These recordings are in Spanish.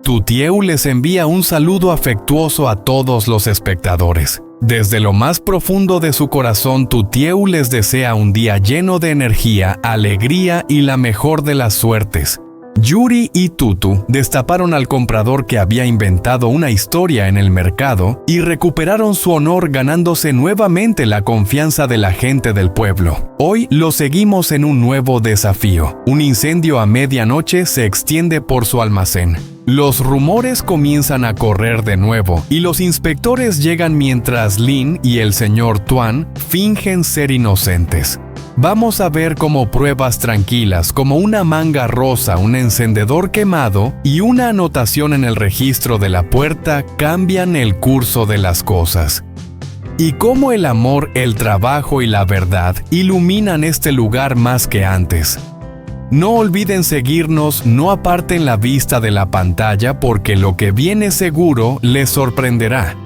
Tutieu les envía un saludo afectuoso a todos los espectadores. Desde lo más profundo de su corazón, Tutieu les desea un día lleno de energía, alegría y la mejor de las suertes. Yuri y Tutu destaparon al comprador que había inventado una historia en el mercado y recuperaron su honor ganándose nuevamente la confianza de la gente del pueblo. Hoy lo seguimos en un nuevo desafío. Un incendio a medianoche se extiende por su almacén. Los rumores comienzan a correr de nuevo y los inspectores llegan mientras Lin y el señor Tuan fingen ser inocentes. Vamos a ver cómo pruebas tranquilas como una manga rosa, un encendedor quemado y una anotación en el registro de la puerta cambian el curso de las cosas. Y cómo el amor, el trabajo y la verdad iluminan este lugar más que antes. No olviden seguirnos, no aparten la vista de la pantalla porque lo que viene seguro les sorprenderá.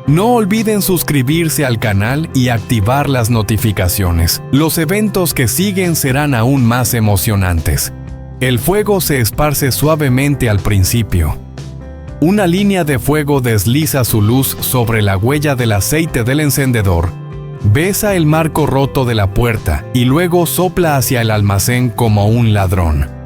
No olviden suscribirse al canal y activar las notificaciones. Los eventos que siguen serán aún más emocionantes. El fuego se esparce suavemente al principio. Una línea de fuego desliza su luz sobre la huella del aceite del encendedor, besa el marco roto de la puerta y luego sopla hacia el almacén como un ladrón.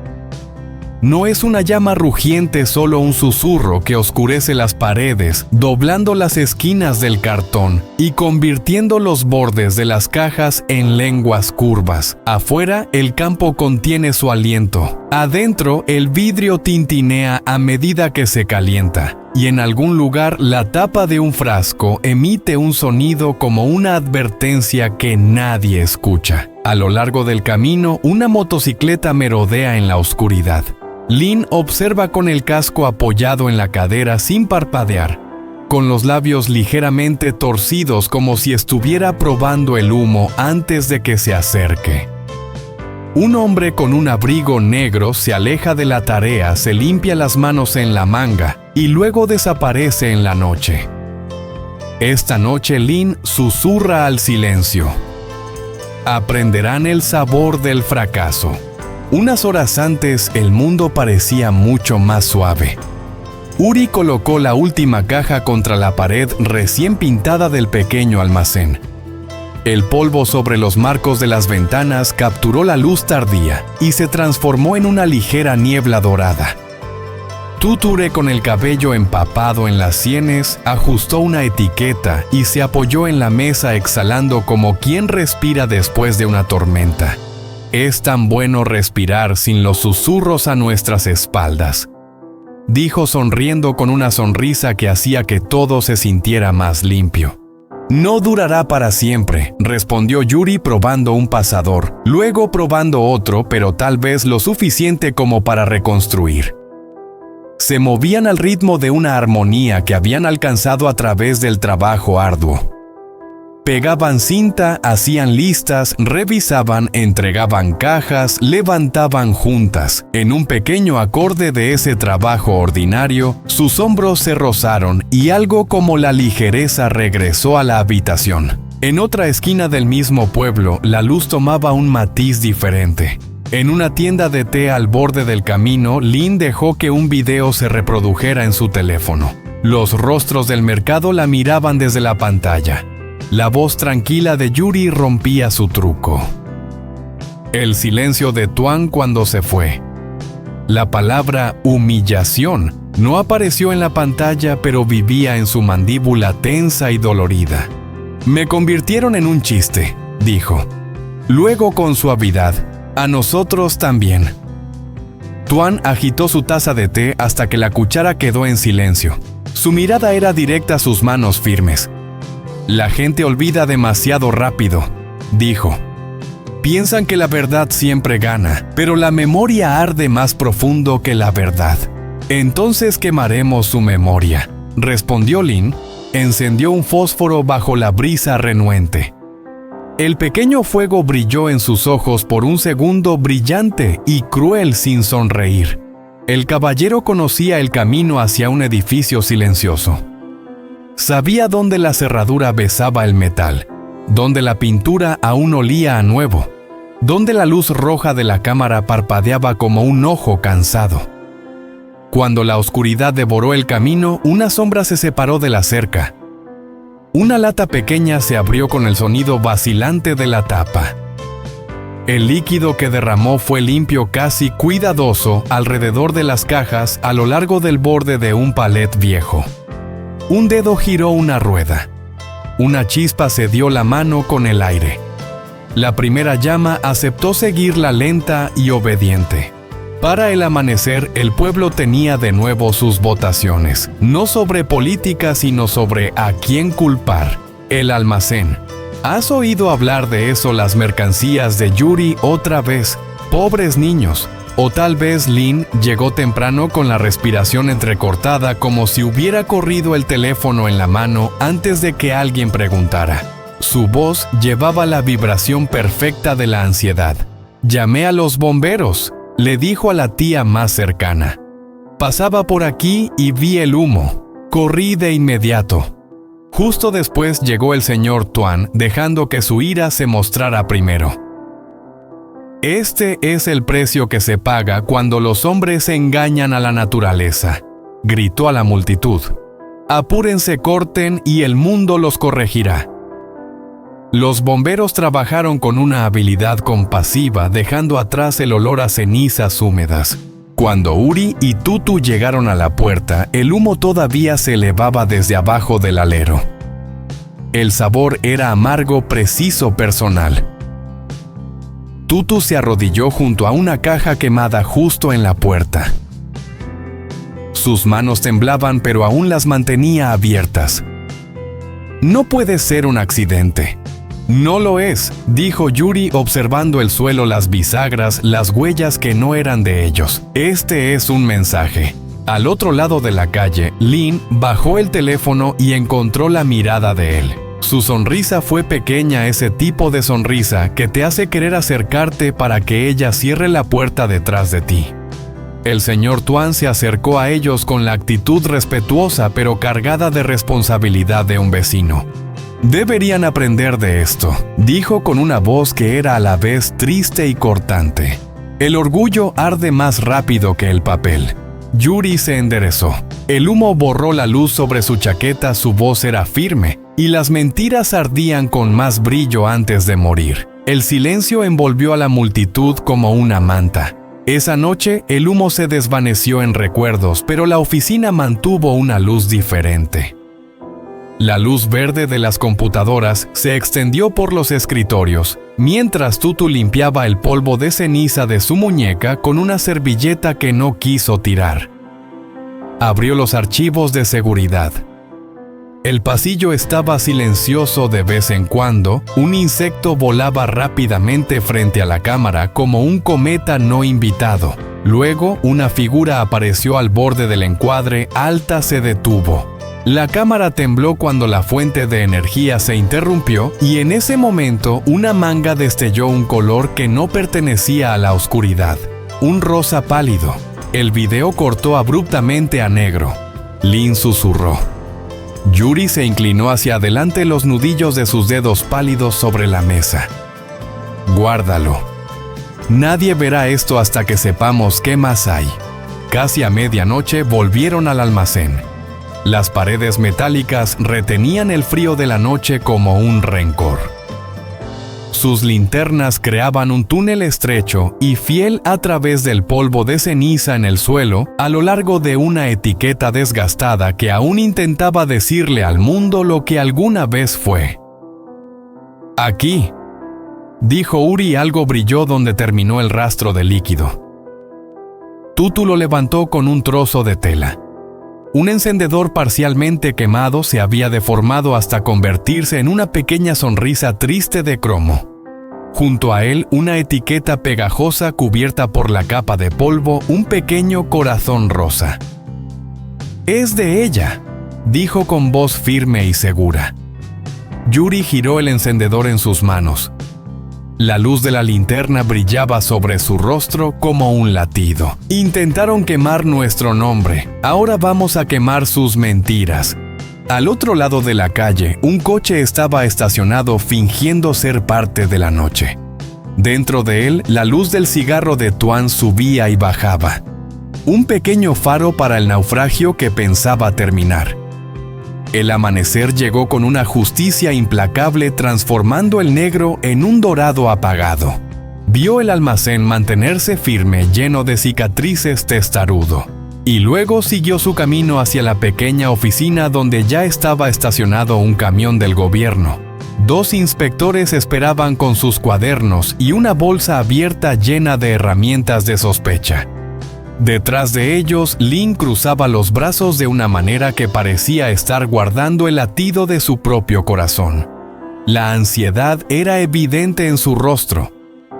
No es una llama rugiente, solo un susurro que oscurece las paredes, doblando las esquinas del cartón y convirtiendo los bordes de las cajas en lenguas curvas. Afuera, el campo contiene su aliento. Adentro, el vidrio tintinea a medida que se calienta. Y en algún lugar, la tapa de un frasco emite un sonido como una advertencia que nadie escucha. A lo largo del camino, una motocicleta merodea en la oscuridad. Lin observa con el casco apoyado en la cadera sin parpadear, con los labios ligeramente torcidos como si estuviera probando el humo antes de que se acerque. Un hombre con un abrigo negro se aleja de la tarea, se limpia las manos en la manga y luego desaparece en la noche. Esta noche Lin susurra al silencio. Aprenderán el sabor del fracaso. Unas horas antes, el mundo parecía mucho más suave. Uri colocó la última caja contra la pared recién pintada del pequeño almacén. El polvo sobre los marcos de las ventanas capturó la luz tardía y se transformó en una ligera niebla dorada. Tuture, con el cabello empapado en las sienes, ajustó una etiqueta y se apoyó en la mesa exhalando como quien respira después de una tormenta. Es tan bueno respirar sin los susurros a nuestras espaldas, dijo sonriendo con una sonrisa que hacía que todo se sintiera más limpio. No durará para siempre, respondió Yuri probando un pasador, luego probando otro, pero tal vez lo suficiente como para reconstruir. Se movían al ritmo de una armonía que habían alcanzado a través del trabajo arduo. Pegaban cinta, hacían listas, revisaban, entregaban cajas, levantaban juntas. En un pequeño acorde de ese trabajo ordinario, sus hombros se rozaron y algo como la ligereza regresó a la habitación. En otra esquina del mismo pueblo, la luz tomaba un matiz diferente. En una tienda de té al borde del camino, Lin dejó que un video se reprodujera en su teléfono. Los rostros del mercado la miraban desde la pantalla. La voz tranquila de Yuri rompía su truco. El silencio de Tuan cuando se fue. La palabra humillación no apareció en la pantalla, pero vivía en su mandíbula tensa y dolorida. Me convirtieron en un chiste, dijo. Luego con suavidad, a nosotros también. Tuan agitó su taza de té hasta que la cuchara quedó en silencio. Su mirada era directa a sus manos firmes. La gente olvida demasiado rápido, dijo. Piensan que la verdad siempre gana, pero la memoria arde más profundo que la verdad. Entonces quemaremos su memoria, respondió Lin. Encendió un fósforo bajo la brisa renuente. El pequeño fuego brilló en sus ojos por un segundo, brillante y cruel sin sonreír. El caballero conocía el camino hacia un edificio silencioso. Sabía dónde la cerradura besaba el metal, dónde la pintura aún olía a nuevo, dónde la luz roja de la cámara parpadeaba como un ojo cansado. Cuando la oscuridad devoró el camino, una sombra se separó de la cerca. Una lata pequeña se abrió con el sonido vacilante de la tapa. El líquido que derramó fue limpio, casi cuidadoso, alrededor de las cajas a lo largo del borde de un palet viejo. Un dedo giró una rueda. Una chispa se dio la mano con el aire. La primera llama aceptó seguirla lenta y obediente. Para el amanecer, el pueblo tenía de nuevo sus votaciones, no sobre política, sino sobre a quién culpar. El almacén. ¿Has oído hablar de eso, las mercancías de Yuri otra vez? Pobres niños. O tal vez Lynn llegó temprano con la respiración entrecortada, como si hubiera corrido el teléfono en la mano antes de que alguien preguntara. Su voz llevaba la vibración perfecta de la ansiedad. «Llamé a los bomberos», le dijo a la tía más cercana. «Pasaba por aquí y vi el humo. Corrí de inmediato». Justo después llegó el señor Tuan, dejando que su ira se mostrara primero. «Este es el precio que se paga cuando los hombres engañan a la naturaleza», gritó a la multitud. «Apúrense, corten y el mundo los corregirá». Los bomberos trabajaron con una habilidad compasiva, dejando atrás el olor a cenizas húmedas. Cuando Uri y Tutu llegaron a la puerta, el humo todavía se elevaba desde abajo del alero. El sabor era amargo, preciso, personal. Tutu se arrodilló junto a una caja quemada justo en la puerta. Sus manos temblaban, pero aún las mantenía abiertas. «No puede ser un accidente». «No lo es», dijo Yuri observando el suelo, las bisagras, las huellas que no eran de ellos. «Este es un mensaje». Al otro lado de la calle, Lynn bajó el teléfono y encontró la mirada de él. Su sonrisa fue pequeña, ese tipo de sonrisa que te hace querer acercarte para que ella cierre la puerta detrás de ti. El señor Tuan se acercó a ellos con la actitud respetuosa pero cargada de responsabilidad de un vecino. «Deberían aprender de esto», dijo con una voz que era a la vez triste y cortante. «El orgullo arde más rápido que el papel». Yuri se enderezó. El humo borró la luz sobre su chaqueta, su voz era firme, y las mentiras ardían con más brillo antes de morir. El silencio envolvió a la multitud como una manta. Esa noche, el humo se desvaneció en recuerdos, pero la oficina mantuvo una luz diferente. La luz verde de las computadoras se extendió por los escritorios, mientras Tutu limpiaba el polvo de ceniza de su muñeca con una servilleta que no quiso tirar. Abrió los archivos de seguridad. El pasillo estaba silencioso. De vez en cuando, un insecto volaba rápidamente frente a la cámara como un cometa no invitado. Luego, una figura apareció al borde del encuadre, alta, se detuvo. La cámara tembló cuando la fuente de energía se interrumpió y en ese momento una manga destelló un color que no pertenecía a la oscuridad, un rosa pálido. El video cortó abruptamente a negro. Lynn susurró. Yuri se inclinó hacia adelante, los nudillos de sus dedos pálidos sobre la mesa. «Guárdalo. Nadie verá esto hasta que sepamos qué más hay». Casi a medianoche volvieron al almacén. Las paredes metálicas retenían el frío de la noche como un rencor. Sus linternas creaban un túnel estrecho y fiel a través del polvo de ceniza en el suelo, a lo largo de una etiqueta desgastada que aún intentaba decirle al mundo lo que alguna vez fue. «Aquí», dijo Uri, algo brilló donde terminó el rastro de líquido. Tutu lo levantó con un trozo de tela. Un encendedor parcialmente quemado se había deformado hasta convertirse en una pequeña sonrisa triste de cromo. Junto a él, una etiqueta pegajosa cubierta por la capa de polvo, un pequeño corazón rosa. «Es de ella», dijo con voz firme y segura. Yuri giró el encendedor en sus manos. La luz de la linterna brillaba sobre su rostro como un latido. «Intentaron quemar nuestro nombre. Ahora vamos a quemar sus mentiras». Al otro lado de la calle, un coche estaba estacionado fingiendo ser parte de la noche. Dentro de él, la luz del cigarro de Tuan subía y bajaba. un pequeño faro para el naufragio que pensaba terminar. El amanecer llegó con una justicia implacable, transformando el negro en un dorado apagado. Vio el almacén mantenerse firme, lleno de cicatrices, testarudo. Y luego siguió su camino hacia la pequeña oficina donde ya estaba estacionado un camión del gobierno. 2 inspectores esperaban con sus cuadernos y una bolsa abierta llena de herramientas de sospecha. Detrás de ellos, Lynn cruzaba los brazos de una manera que parecía estar guardando el latido de su propio corazón. La ansiedad era evidente en su rostro.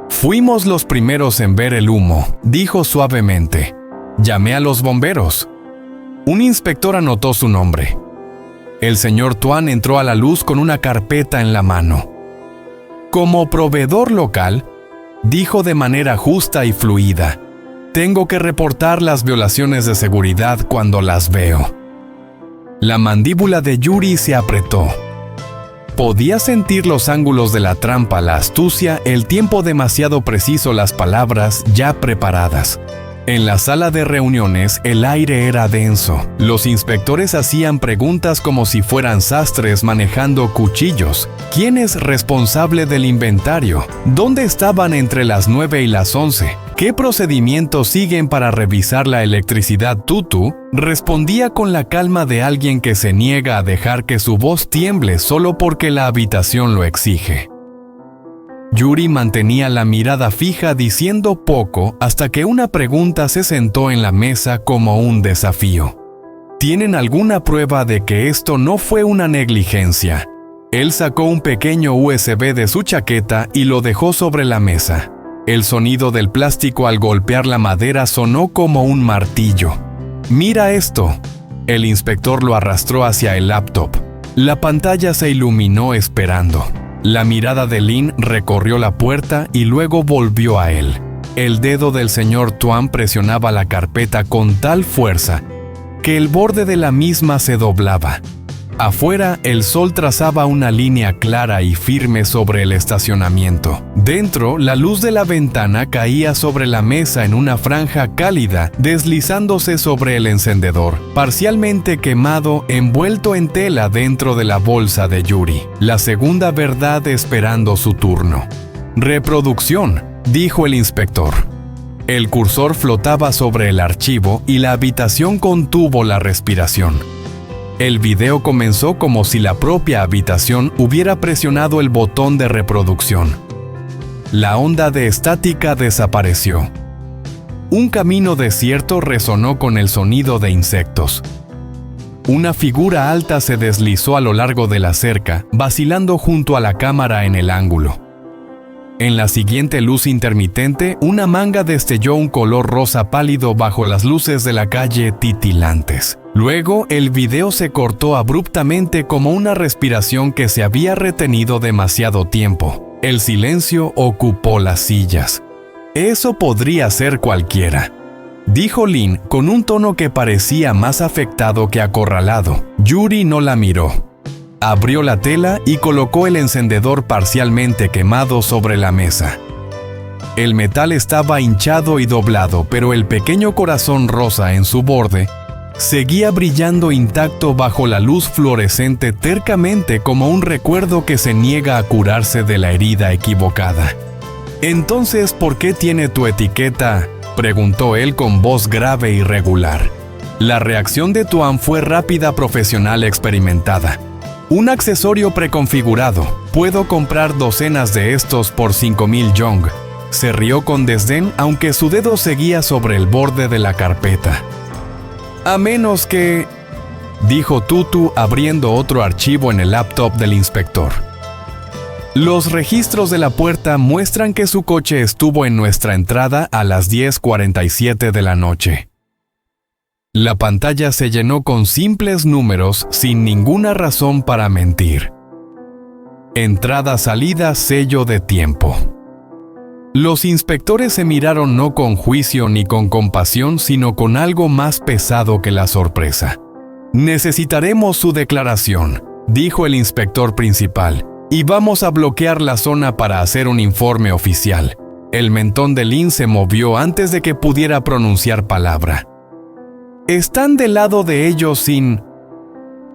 «Fuimos los primeros en ver el humo», dijo suavemente. «Llamé a los bomberos». Un inspector anotó su nombre. El señor Tuan entró a la luz con una carpeta en la mano. «Como proveedor local», dijo de manera justa y fluida, «tengo que reportar las violaciones de seguridad cuando las veo». La mandíbula de Yuri se apretó. Podía sentir los ángulos de la trampa, la astucia, el tiempo demasiado preciso, las palabras ya preparadas. En la sala de reuniones, el aire era denso. Los inspectores hacían preguntas como si fueran sastres manejando cuchillos. ¿Quién es responsable del inventario? ¿Dónde estaban entre las 9 y las 11? ¿Qué procedimientos siguen para revisar la electricidad? Tutu respondía con la calma de alguien que se niega a dejar que su voz tiemble solo porque la habitación lo exige. Yuri mantenía la mirada fija diciendo poco hasta que una pregunta se sentó en la mesa como un desafío. ¿Tienen alguna prueba de que esto no fue una negligencia? Él sacó un pequeño USB de su chaqueta y lo dejó sobre la mesa. El sonido del plástico al golpear la madera sonó como un martillo. «Mira esto». El inspector lo arrastró hacia el laptop. La pantalla se iluminó esperando. La mirada de Lynn recorrió la puerta y luego volvió a él. El dedo del señor Tuan presionaba la carpeta con tal fuerza que el borde de la misma se doblaba. Afuera, el sol trazaba una línea clara y firme sobre el estacionamiento. Dentro, la luz de la ventana caía sobre la mesa en una franja cálida, deslizándose sobre el encendedor, parcialmente quemado, envuelto en tela dentro de la bolsa de Yuri. La segunda verdad esperando su turno. «Reproducción», dijo el inspector. El cursor flotaba sobre el archivo y la habitación contuvo la respiración. El video comenzó como si la propia habitación hubiera presionado el botón de reproducción. La onda de estática desapareció. Un camino desierto resonó con el sonido de insectos. Una figura alta se deslizó a lo largo de la cerca, vacilando junto a la cámara en el ángulo. En la siguiente luz intermitente, una manga destelló un color rosa pálido bajo las luces de la calle titilantes. Luego, el video se cortó abruptamente como una respiración que se había retenido demasiado tiempo. El silencio ocupó las sillas. «Eso podría ser cualquiera», dijo Lynn con un tono que parecía más afectado que acorralado. Yuri no la miró. Abrió la tela y colocó el encendedor parcialmente quemado sobre la mesa. El metal estaba hinchado y doblado, pero el pequeño corazón rosa en su borde seguía brillando intacto bajo la luz fluorescente tercamente como un recuerdo que se niega a curarse de la herida equivocada. «Entonces, ¿por qué tiene tu etiqueta?», preguntó él con voz grave y regular. La reacción de Tuan fue rápida, profesional, experimentada. «Un accesorio preconfigurado. Puedo comprar docenas de estos por 5,000 yong». Se rió con desdén, aunque su dedo seguía sobre el borde de la carpeta. «A menos que…», dijo Tutu abriendo otro archivo en el laptop del inspector. «Los registros de la puerta muestran que su coche estuvo en nuestra entrada a las 10:47 de la noche». La pantalla se llenó con simples números sin ninguna razón para mentir. Entrada, salida, sello de tiempo. Los inspectores se miraron no con juicio ni con compasión, sino con algo más pesado que la sorpresa. «Necesitaremos su declaración», dijo el inspector principal, «y vamos a bloquear la zona para hacer un informe oficial». El mentón de Lynn se movió antes de que pudiera pronunciar palabra. Están del lado de ellos sin...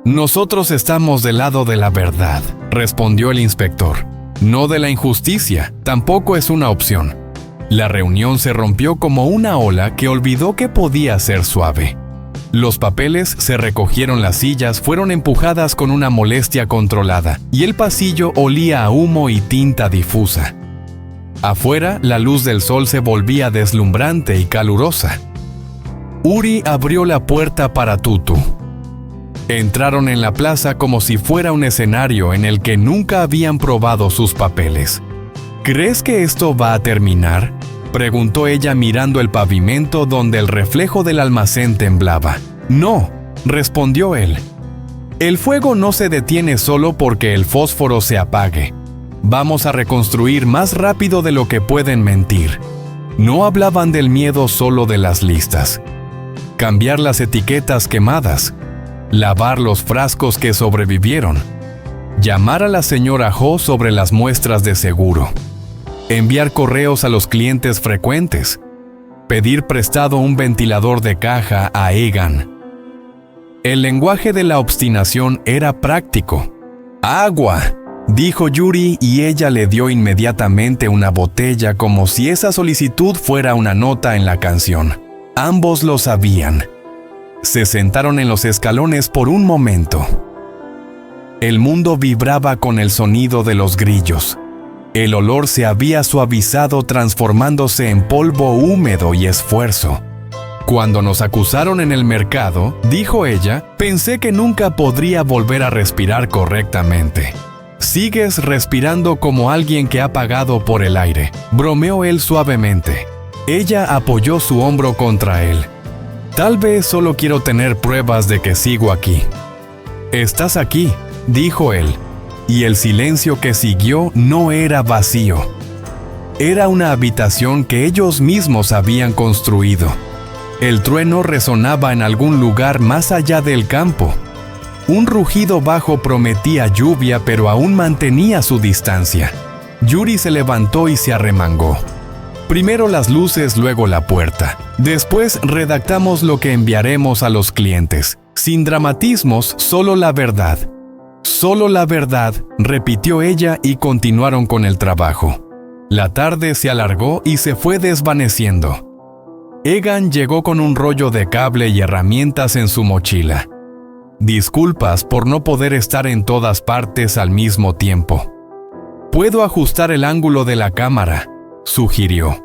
Nosotros estamos del lado de la verdad, respondió el inspector. No de la injusticia, tampoco es una opción. La reunión se rompió como una ola que olvidó que podía ser suave. Los papeles se recogieron, las sillas fueron empujadas con una molestia controlada y el pasillo olía a humo y tinta difusa. Afuera, la luz del sol se volvía deslumbrante y calurosa. Uri abrió la puerta para Tutu. Entraron en la plaza como si fuera un escenario en el que nunca habían probado sus papeles. ¿Crees que esto va a terminar?, preguntó ella mirando el pavimento donde el reflejo del almacén temblaba. No, respondió él. El fuego no se detiene solo porque el fósforo se apague. Vamos a reconstruir más rápido de lo que pueden mentir. No hablaban del miedo, solo de las listas. Cambiar las etiquetas quemadas. Lavar los frascos que sobrevivieron. Llamar a la señora Ho sobre las muestras de seguro. Enviar correos a los clientes frecuentes. Pedir prestado un ventilador de caja a Egan. El lenguaje de la obstinación era práctico. ¡Agua!, dijo Yuri, y ella le dio inmediatamente una botella como si esa solicitud fuera una nota en la canción. Ambos lo sabían. Se sentaron en los escalones por un momento. El mundo vibraba con el sonido de los grillos. El olor se había suavizado, transformándose en polvo húmedo y esfuerzo. Cuando nos acusaron en el mercado, dijo ella, pensé que nunca podría volver a respirar correctamente. Sigues respirando como alguien que ha pagado por el aire, bromeó él suavemente. Ella apoyó su hombro contra él. Tal vez solo quiero tener pruebas de que sigo aquí. Estás aquí, dijo él, y el silencio que siguió no era vacío. Era una habitación que ellos mismos habían construido. El trueno resonaba en algún lugar más allá del campo. Un rugido bajo prometía lluvia, pero aún mantenía su distancia. Yuri se levantó y se arremangó. Primero las luces, luego la puerta. Después redactamos lo que enviaremos a los clientes. Sin dramatismos, solo la verdad. Solo la verdad, repitió ella y continuaron con el trabajo. La tarde se alargó y se fue desvaneciendo. Egan llegó con un rollo de cable y herramientas en su mochila. Disculpas por no poder estar en todas partes al mismo tiempo. Puedo ajustar el ángulo de la cámara, sugirió.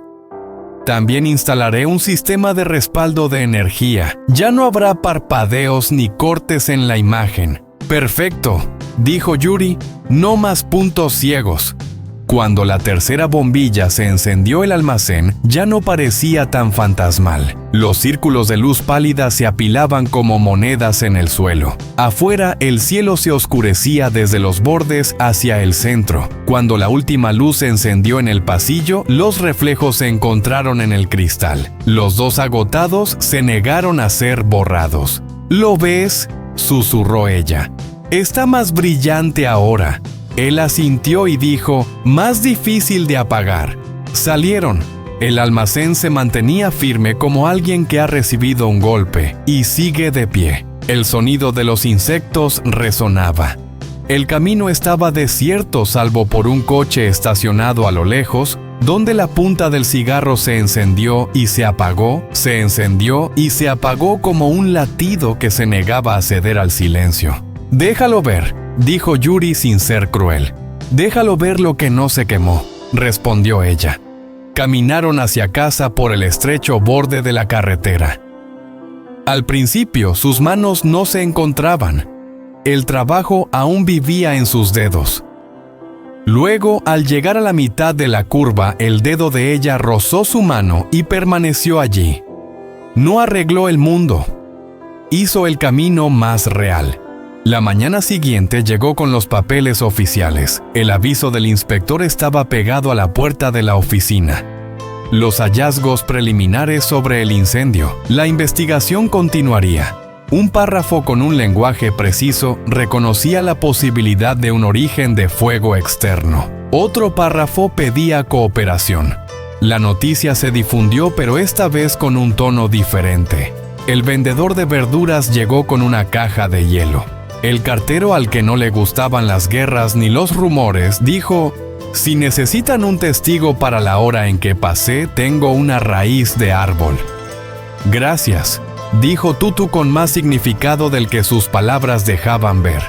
También instalaré un sistema de respaldo de energía. Ya no habrá parpadeos ni cortes en la imagen. Perfecto, dijo Yuri, no más puntos ciegos. Cuando la tercera bombilla se encendió, el almacén ya no parecía tan fantasmal. Los círculos de luz pálida se apilaban como monedas en el suelo. Afuera, el cielo se oscurecía desde los bordes hacia el centro. Cuando la última luz se encendió en el pasillo, los reflejos se encontraron en el cristal. Los dos agotados se negaron a ser borrados. ¿Lo ves?, susurró ella. Está más brillante ahora. Él asintió y dijo, más difícil de apagar. Salieron. El almacén se mantenía firme como alguien que ha recibido un golpe y sigue de pie. El sonido de los insectos resonaba. El camino estaba desierto salvo por un coche estacionado a lo lejos, donde la punta del cigarro se encendió y se apagó, se encendió y se apagó como un latido que se negaba a ceder al silencio. Déjalo ver, dijo Yuri sin ser cruel. Déjalo ver lo que no se quemó, respondió ella. Caminaron hacia casa por el estrecho borde de la carretera. Al principio sus manos no se encontraban. El trabajo aún vivía en sus dedos. Luego, al llegar a la mitad de la curva, el dedo de ella rozó su mano y permaneció allí. No arregló el mundo. Hizo el camino más real. La mañana siguiente llegó con los papeles oficiales. El aviso del inspector estaba pegado a la puerta de la oficina. Los hallazgos preliminares sobre el incendio. La investigación continuaría. Un párrafo con un lenguaje preciso reconocía la posibilidad de un origen de fuego externo. Otro párrafo pedía cooperación. La noticia se difundió, pero esta vez con un tono diferente. El vendedor de verduras llegó con una caja de hielo. El cartero, al que no le gustaban las guerras ni los rumores, dijo: «Si necesitan un testigo para la hora en que pasé, tengo una raíz de árbol». «Gracias», dijo Tutu con más significado del que sus palabras dejaban ver.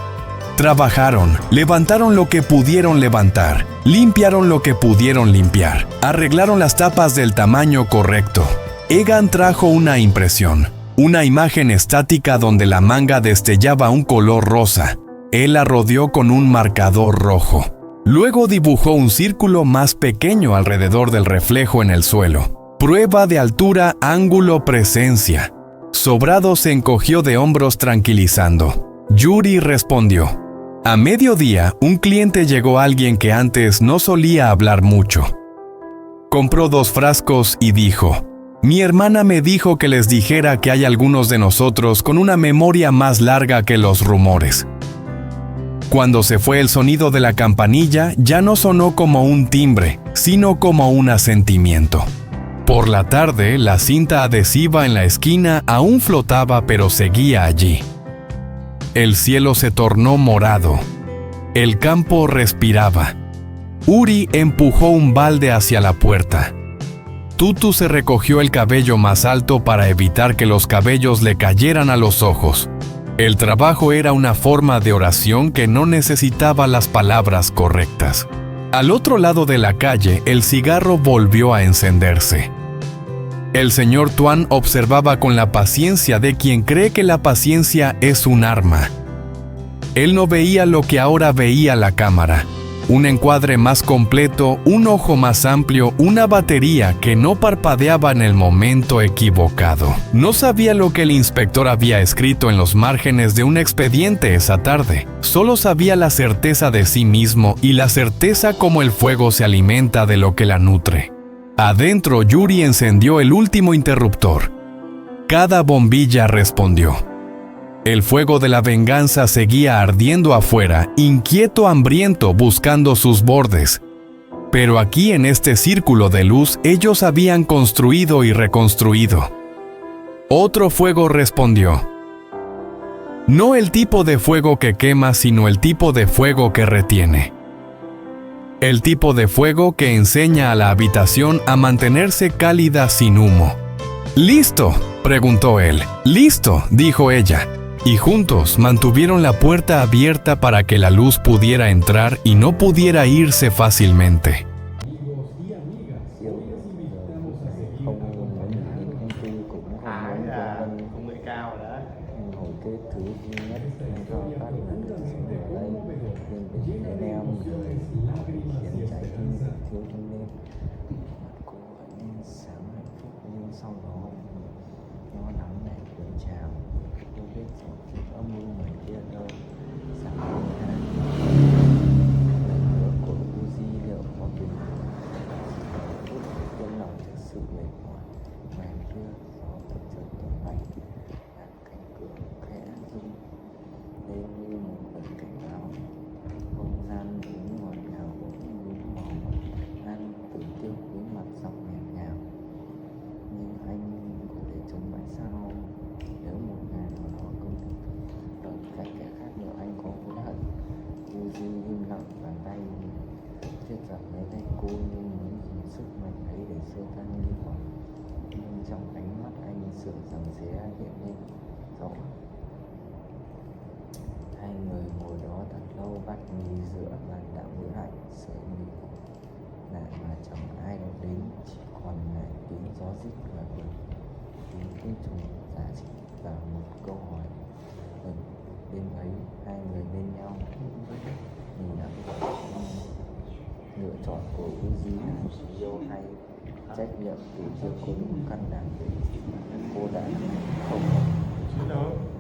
Trabajaron, levantaron lo que pudieron levantar, limpiaron lo que pudieron limpiar, arreglaron las tapas del tamaño correcto. Egan trajo una impresión, una imagen estática donde la manga destellaba un color rosa. Él la rodeó con un marcador rojo. Luego dibujó un círculo más pequeño alrededor del reflejo en el suelo. Prueba de altura, ángulo, presencia. Sobrado se encogió de hombros tranquilizando. Yuri respondió. A mediodía, un cliente llegó, alguien que antes no solía hablar mucho. Compró 2 frascos y dijo: «Mi hermana me dijo que les dijera que hay algunos de nosotros con una memoria más larga que los rumores». Cuando se fue el sonido de la campanilla, ya no sonó como un timbre, sino como un asentimiento. Por la tarde, la cinta adhesiva en la esquina aún flotaba, pero seguía allí. El cielo se tornó morado. El campo respiraba. Uri empujó un balde hacia la puerta. Tutu se recogió el cabello más alto para evitar que los cabellos le cayeran a los ojos. El trabajo era una forma de oración que no necesitaba las palabras correctas. Al otro lado de la calle, el cigarro volvió a encenderse. El señor Tuan observaba con la paciencia de quien cree que la paciencia es un arma. Él no veía lo que ahora veía la cámara. Un encuadre más completo, un ojo más amplio, una batería que no parpadeaba en el momento equivocado. No sabía lo que el inspector había escrito en los márgenes de un expediente esa tarde. Solo sabía la certeza de sí mismo y la certeza como el fuego se alimenta de lo que la nutre. Adentro, Yuri encendió el último interruptor. Cada bombilla respondió. El fuego de la venganza seguía ardiendo afuera, inquieto, hambriento, buscando sus bordes. Pero aquí, en este círculo de luz, ellos habían construido y reconstruido. Otro fuego respondió. No el tipo de fuego que quema, sino el tipo de fuego que retiene. El tipo de fuego que enseña a la habitación a mantenerse cálida sin humo. «¿Listo?», preguntó él. «Listo», dijo ella. Y juntos mantuvieron la puerta abierta para que la luz pudiera entrar y no pudiera irse fácilmente. Hai người ngồi đó thật lâu, bắt nhì giữa và đã hối hận sợ mình lại mà chẳng ai đâu đến, chỉ còn lại tiếng gió rít và tiếng côn trùng giá trị và một câu hỏi. Đêm ấy hai người bên nhau nhìn đã lựa chọn của Uzi yêu hay trách nhiệm vì chưa có đủ căn đảm để cô đã không